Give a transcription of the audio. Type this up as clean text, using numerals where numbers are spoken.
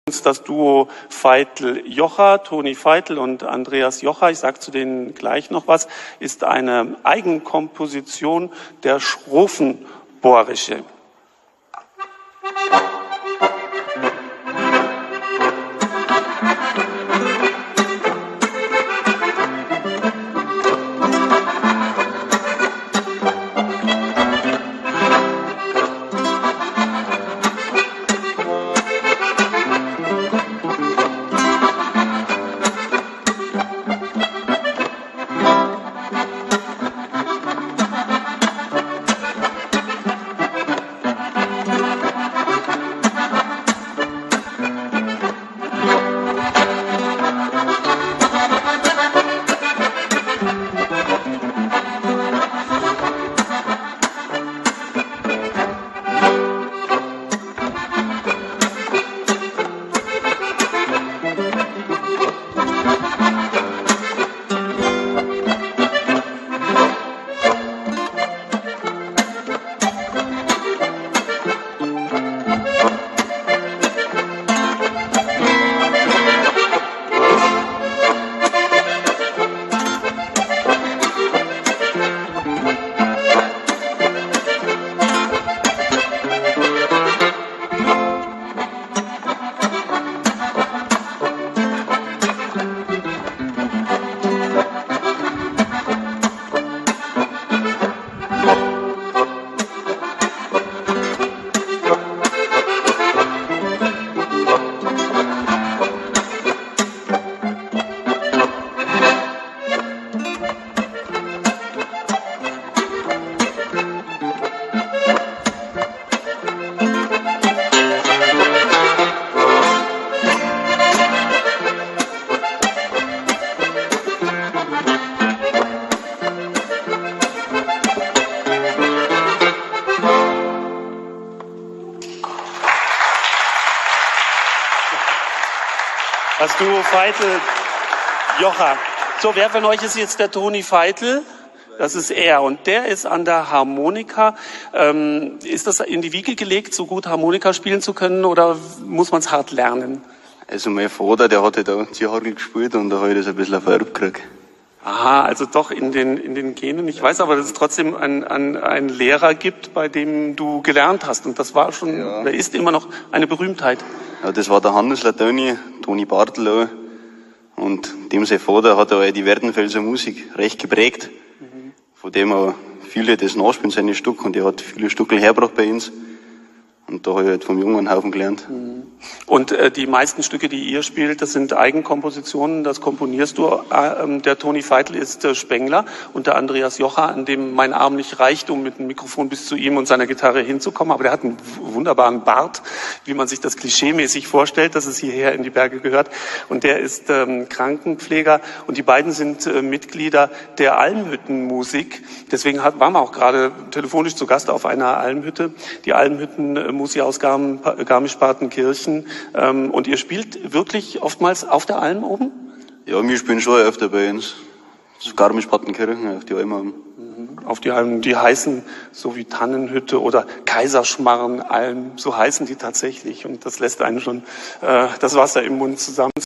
Das Duo Veitel-Jocha, Toni Veitel und Andreas Jocha, ich sage zu denen gleich noch was, ist eine Eigenkomposition der Schrofenbohrische. Das Duo Veitel-Jocha. So, wer von euch ist jetzt der Toni Veitel? Das ist er. Und der ist an der Harmonika. Ist das in die Wiege gelegt, so gut Harmonika spielen zu können, oder muss man es hart lernen? Also mein Vater, der hatte da Ziehhargel gespielt und da habe ich das ein bisschen auf Erb gekriegt. Aha, also doch in den Genen. Ich weiß aber, dass es trotzdem einen Lehrer gibt, bei dem du gelernt hast. Und das war schon, der ist immer noch eine Berühmtheit. Ja, das war der Hannes Latoni, Toni Bartel auch. Und dem sein Vater hat auch die Werdenfelser Musik recht geprägt. Von dem auch viele das nachspielen, seine Stücke. Und er hat viele Stücke hergebracht bei uns. Und da habe ich halt vom Jungen einen Haufen gelernt. Und die meisten Stücke, die ihr spielt, das sind Eigenkompositionen, das komponierst du. Der Toni Veitel ist Spengler und der Andreas Jocha, an dem mein Arm nicht reicht, um mit dem Mikrofon bis zu ihm und seiner Gitarre hinzukommen. Aber der hat einen wunderbaren Bart, wie man sich das klischeemäßig vorstellt, dass es hierher in die Berge gehört. Und der ist Krankenpfleger und die beiden sind Mitglieder der Almhüttenmusik. Deswegen waren wir auch gerade telefonisch zu Gast auf einer Almhütte. Die Almhüttenmusik aus Garmisch-Partenkirchen. Und ihr spielt wirklich oftmals auf der Alm oben? Ja, wir spielen schon öfter bei uns. Garmisch-Partenkirchen, auf die Alm oben. Auf die Almen, die heißen so wie Tannenhütte oder Kaiserschmarrenalm, so heißen die tatsächlich. Und das lässt einen schon das Wasser im Mund zusammen.